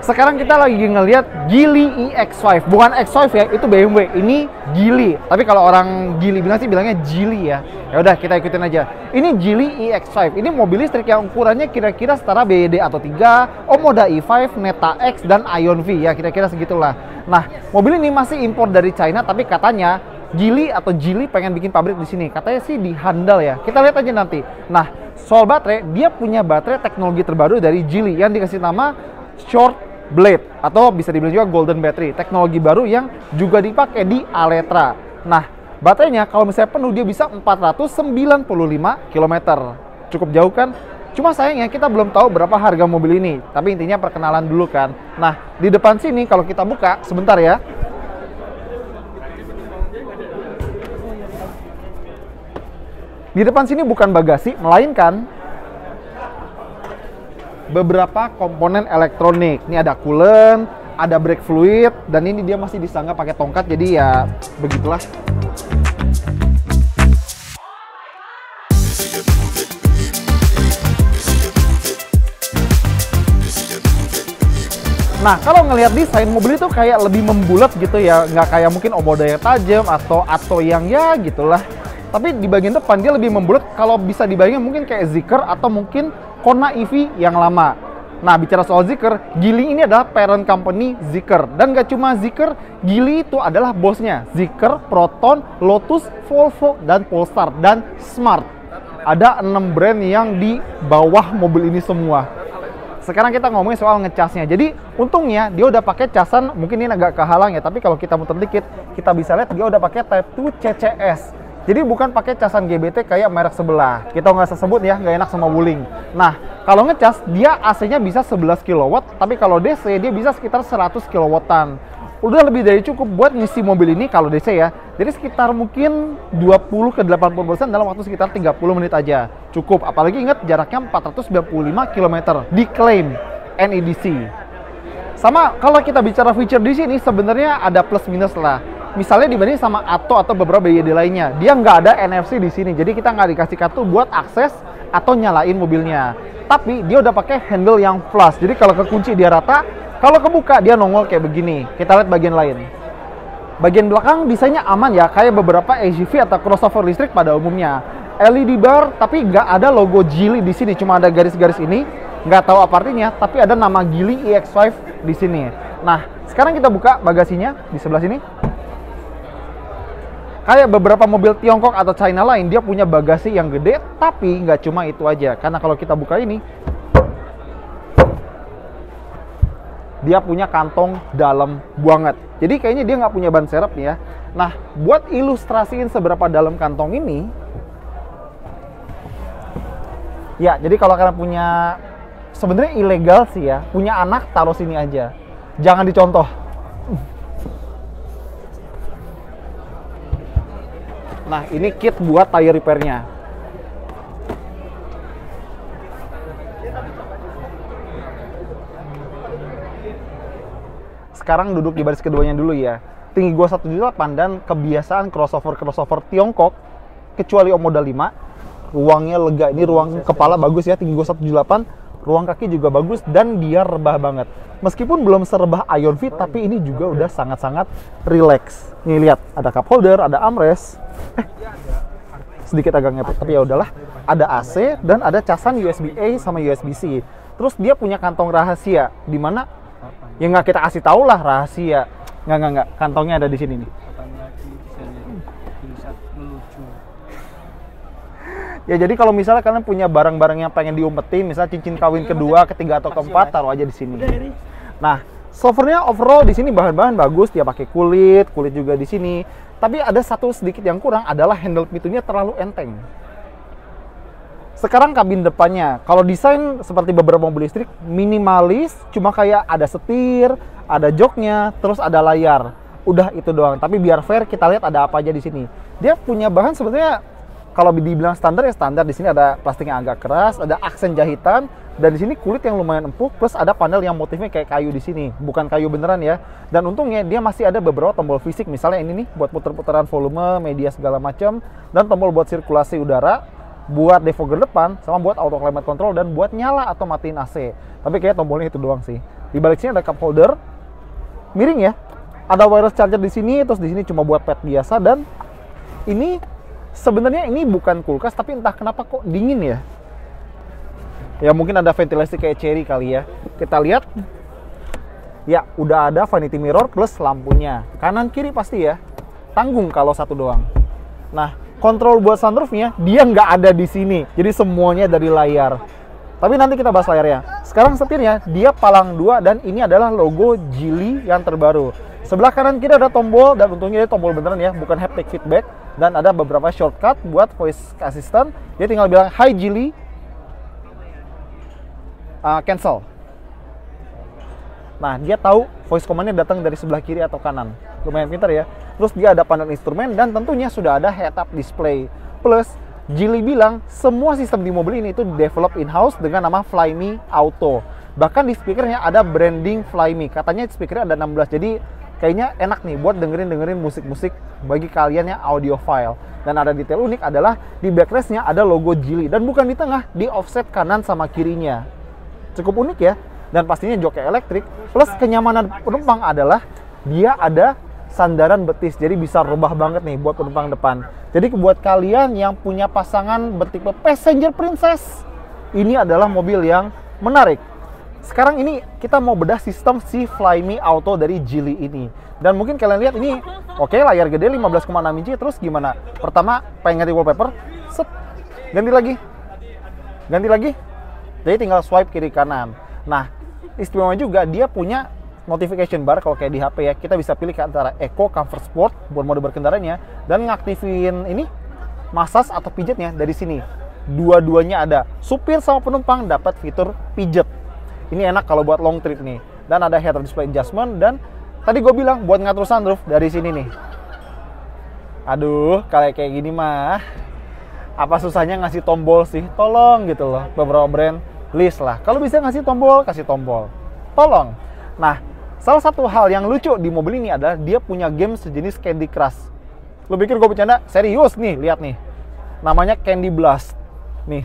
Sekarang kita lagi ngelihat Geely EX5, bukan X5 ya, itu BMW. Ini Geely. Tapi kalau orang Geely bilang sih bilangnya Geely ya. Ya udah kita ikutin aja. Ini Geely EX5. Ini mobil listrik yang ukurannya kira-kira setara BYD Atto 3, Omoda E5, Neta X dan Ion V ya, kira-kira segitulah. Nah, mobil ini masih impor dari China, tapi katanya Geely pengen bikin pabrik di sini. Katanya sih di Handal ya. Kita lihat aja nanti. Nah, soal baterai, dia punya baterai teknologi terbaru dari Geely yang dikasih nama Short Blade atau bisa dibilang juga Golden Battery, teknologi baru yang juga dipakai di Aletra. Nah, baterainya kalau misalnya penuh dia bisa 495 km. Cukup jauh kan? Cuma sayangnya kita belum tahu berapa harga mobil ini. Tapi intinya perkenalan dulu kan. Nah, di depan sini kalau kita buka sebentar ya. Di depan sini bukan bagasi, melainkan beberapa komponen elektronik. Ini ada coolant, ada brake fluid, dan ini dia masih disanggah pakai tongkat, jadi ya begitulah. Nah, kalau ngelihat desain mobil itu kayak lebih membulat gitu ya, nggak kayak mungkin Omoda yang tajam atau Atto yang ya gitulah. Tapi di bagian depan dia lebih membulat, kalau bisa dibayangin mungkin kayak Zeekr atau mungkin Kona EV yang lama. Nah, bicara soal Zeekr, Geely ini adalah parent company Zeekr. Dan gak cuma Zeekr, Geely itu adalah bosnya. Zeekr, Proton, Lotus, Volvo, dan Polestar, dan Smart. Ada 6 brand yang di bawah mobil ini semua. Sekarang kita ngomongin soal ngecasnya. Jadi, untungnya dia udah pakai casan, mungkin ini agak kehalang ya, tapi kalau kita muter dikit, kita bisa lihat dia udah pakai Type 2 CCS. Jadi bukan pakai casan GBT kayak merek sebelah. Kita nggak usah sebut ya, nggak enak sama Wuling. Nah, kalau ngecas, dia AC-nya bisa 11 kW, tapi kalau DC dia bisa sekitar 100 kW-an. Udah lebih dari cukup buat ngisi mobil ini kalau DC ya. Jadi sekitar mungkin 20 ke 80% dalam waktu sekitar 30 menit aja. Cukup, apalagi ingat jaraknya 495 km, diklaim NEDC. Sama kalau kita bicara feature di sini sebenarnya ada plus minus lah. Misalnya dibanding sama Atto atau beberapa BYD lainnya, dia nggak ada NFC di sini, jadi kita nggak dikasih kartu buat akses atau nyalain mobilnya. Tapi dia udah pakai handle yang flush, jadi kalau kekunci dia rata, kalau kebuka dia nongol kayak begini. Kita lihat bagian lain. Bagian belakang desainnya aman ya, kayak beberapa SUV atau crossover listrik pada umumnya. LED bar, tapi nggak ada logo Geely di sini, cuma ada garis-garis ini. Nggak tahu apa artinya, tapi ada nama Geely EX5 di sini. Nah, sekarang kita buka bagasinya di sebelah sini. Kayak beberapa mobil Tiongkok atau China lain, dia punya bagasi yang gede, tapi nggak cuma itu aja. Karena kalau kita buka ini, dia punya kantong dalam banget. Jadi kayaknya dia nggak punya ban serep nih ya. Nah, buat ilustrasiin seberapa dalam kantong ini, ya jadi kalau kalian punya, sebenarnya ilegal sih ya, punya anak taruh sini aja. Jangan dicontoh. Nah, ini kit buat tire repairnya. Sekarang duduk di baris keduanya dulu ya. Tinggi gua 178 dan kebiasaan crossover Tiongkok, kecuali Omoda 5, ruangnya lega. Ini ruang kepala bagus ya, tinggi gua 178, ruang kaki juga bagus dan dia rebah banget. Meskipun belum serebah Ion V, tapi ini juga udah sangat-sangat relax. Nih lihat, ada cup holder, ada armrest. Sedikit agak ngepet, tapi ya udahlah. Ada AC dan ada casan USB-A sama USB-C. Terus dia punya kantong rahasia, di mana ya nggak kita kasih tahu lah rahasia. Nggak. Kantongnya ada di sini nih. Ya jadi kalau misalnya kalian punya barang-barang yang pengen diumpetin, misalnya cincin kawin kedua, ketiga atau keempat, taruh aja di sini. Nah, softwarenya overall di sini bahan-bahan bagus, dia pakai kulit juga di sini. Tapi ada satu sedikit yang kurang adalah handle pintunya terlalu enteng. Sekarang kabin depannya, kalau desain seperti beberapa mobil listrik, minimalis, cuma kayak ada setir, ada joknya, terus ada layar. Udah itu doang. Tapi biar fair, kita lihat ada apa aja di sini. Dia punya bahan sebenarnya kalau dibilang standar ya standar. Di sini ada plastik yang agak keras, ada aksen jahitan, dan di sini kulit yang lumayan empuk, plus ada panel yang motifnya kayak kayu di sini, bukan kayu beneran ya. Dan untungnya dia masih ada beberapa tombol fisik, misalnya ini nih buat puter-puteran volume, media segala macam, dan tombol buat sirkulasi udara, buat defogger depan, sama buat auto climate control dan buat nyala atau matiin AC. Tapi kayak tombolnya itu doang sih. Di balik sini ada cup holder, miring ya. Ada wireless charger di sini, terus di sini cuma buat pet biasa. Dan ini sebenarnya ini bukan kulkas, tapi entah kenapa kok dingin ya. Ya mungkin ada ventilasi kayak Cherry kali ya. Kita lihat. Ya, udah ada vanity mirror plus lampunya. Kanan kiri pasti ya. Tanggung kalau satu doang. Nah, kontrol buat sunroofnya dia nggak ada di sini. Jadi semuanya dari layar. Tapi nanti kita bahas layarnya. Sekarang setirnya dia palang 2 dan ini adalah logo Geely yang terbaru. Sebelah kanan kiri ada tombol, dan untungnya dia tombol beneran ya, bukan haptic feedback. Dan ada beberapa shortcut buat voice assistant. Dia tinggal bilang, "Hi Geely, cancel." Nah, dia tahu voice command-nya datang dari sebelah kiri atau kanan. Lumayan pintar ya. Terus dia ada panel instrumen dan tentunya sudah ada head-up display. Plus, Geely bilang semua sistem di mobil ini itu develop in-house dengan nama Flyme Auto. Bahkan di speakernya ada branding Flyme. Katanya speakernya ada 16. Jadi kayaknya enak nih buat dengerin musik-musik bagi kalian yang audiophile. Dan ada detail unik adalah di backrestnya ada logo Geely. Dan bukan di tengah, di offset kanan sama kirinya. Cukup unik ya. Dan pastinya joknya elektrik. Plus kenyamanan penumpang adalah dia ada sandaran betis. Jadi bisa rebah banget nih buat penumpang depan. Jadi buat kalian yang punya pasangan bertipe passenger princess, ini adalah mobil yang menarik. Sekarang ini kita mau bedah sistem si Flyme Auto dari Geely ini. Dan mungkin kalian lihat ini, oke, layar gede 15,6 inci, terus gimana? Pertama, pengen ganti wallpaper, set, ganti lagi. Jadi tinggal swipe kiri kanan. Nah, istimewa juga dia punya notification bar. Kalau kayak di HP ya, kita bisa pilih ke antara Eco, Comfort, Sport buat mode berkendaranya, dan ngaktifin ini massage atau pijatnya dari sini. Dua-duanya ada. Supir sama penumpang dapat fitur pijet. Ini enak kalau buat long trip nih. Dan ada head display adjustment, dan tadi gue bilang buat ngatur sunroof dari sini nih. Aduh, kayak gini mah apa susahnya ngasih tombol sih? Tolong gitu loh. Beberapa brand list lah. Kalau bisa ngasih tombol, kasih tombol. Tolong. Nah, salah satu hal yang lucu di mobil ini adalah dia punya game sejenis Candy Crush. Lo pikir gue bercanda? Serius nih, lihat nih. Namanya Candy Blast. Nih.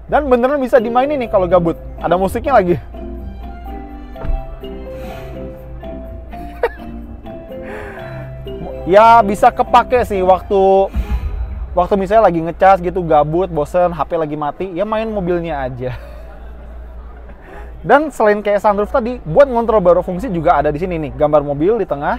Dan beneran bisa dimainin nih kalau gabut. Ada musiknya lagi. Ya bisa kepake sih waktu misalnya lagi ngecas gitu, gabut, bosen, HP lagi mati, ya main mobilnya aja. Dan selain kayak sunroof tadi, buat ngontrol beberapa fungsi juga ada di sini nih, gambar mobil di tengah.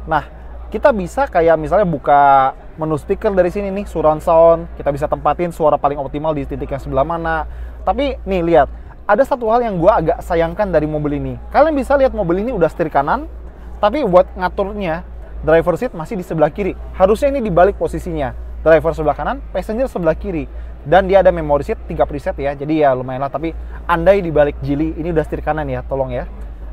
Nah, kita bisa kayak misalnya buka menu speaker dari sini nih, surround sound, kita bisa tempatin suara paling optimal di titik yang sebelah mana. Tapi nih lihat, ada satu hal yang gua agak sayangkan dari mobil ini. Kalian bisa lihat mobil ini udah setir kanan, tapi buat ngaturnya driver seat masih di sebelah kiri. Harusnya ini dibalik posisinya. Driver sebelah kanan, passenger sebelah kiri. Dan dia ada memory seat 3 preset ya. Jadi ya lumayan lah, tapi andai dibalik Geely ini udah setir kanan ya, tolong ya.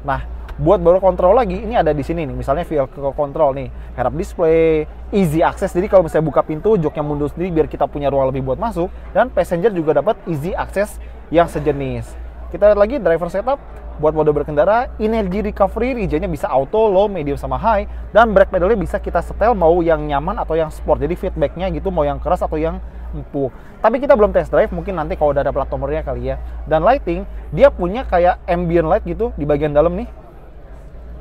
Nah, buat baru kontrol lagi, ini ada di sini nih. Misalnya vehicle control nih, head up display, easy access. Jadi kalau misalnya buka pintu, joknya mundur sendiri biar kita punya ruang lebih buat masuk. Dan passenger juga dapat easy access yang sejenis. Kita lihat lagi driver setup. Buat mode berkendara, energy recovery regionnya bisa auto, low, medium, sama high. Dan brake pedalnya bisa kita setel mau yang nyaman atau yang sport. Jadi feedbacknya gitu mau yang keras atau yang empuk. Tapi kita belum test drive, mungkin nanti kalau udah ada plat nomornya kali ya. Dan lighting, dia punya kayak ambient light gitu di bagian dalam nih.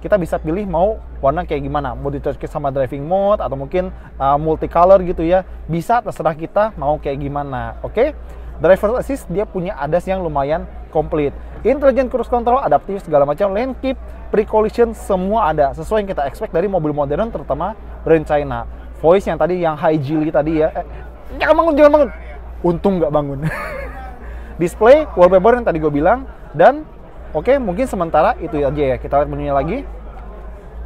Kita bisa pilih mau warna kayak gimana. Mau dicocokkan sama driving mode atau mungkin multicolor gitu ya. Bisa terserah kita mau kayak gimana. Oke? Driver assist dia punya ADAS yang lumayan komplit. Intelligent cruise control, adaptif segala macam, lane keep, pre-collision semua ada. Sesuai yang kita expect dari mobil modern terutama brand China. Voice yang tadi yang Hi Geely tadi ya. Jangan bangun. Untung nggak bangun. Display, wallpaper yang tadi gue bilang. Dan oke, mungkin sementara itu aja ya. Kita lihat menunya lagi.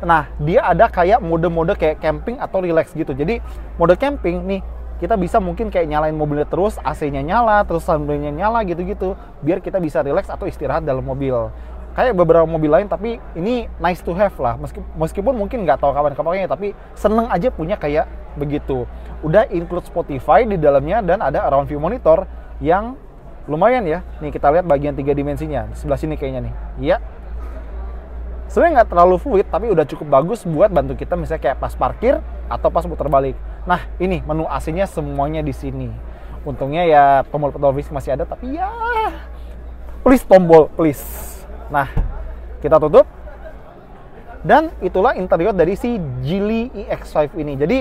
Nah, dia ada kayak mode-mode kayak camping atau relax gitu. Jadi mode camping nih, kita bisa mungkin kayak nyalain mobilnya terus, AC-nya nyala, terus sambalnya nyala gitu-gitu, biar kita bisa relax atau istirahat dalam mobil. Kayak beberapa mobil lain, tapi ini nice to have lah. Meskipun mungkin nggak tahu kapan kepakainya, tapi seneng aja punya kayak begitu. Udah include Spotify di dalamnya dan ada around view monitor yang lumayan ya. Nih kita lihat bagian 3 dimensinya, di sebelah sini kayaknya nih. Iya. Sebenarnya nggak terlalu fluid, tapi udah cukup bagus buat bantu kita misalnya kayak pas parkir atau pas putar balik. Nah, ini menu AC-nya semuanya di sini. Untungnya ya tombol pedal fisik masih ada, tapi ya please tombol, please. Nah, kita tutup. Dan itulah interior dari si Geely EX5 ini. Jadi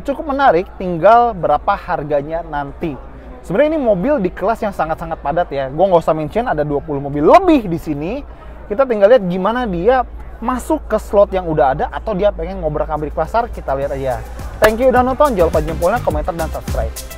cukup menarik, tinggal berapa harganya nanti. Sebenarnya ini mobil di kelas yang sangat-sangat padat ya. Gue nggak usah mention ada 20 mobil lebih di sini. Kita tinggal lihat gimana dia masuk ke slot yang udah ada atau dia pengen ngobrak-abrik pasar, kita lihat aja. Thank you udah nonton, jangan lupa jempolnya, komentar, dan subscribe.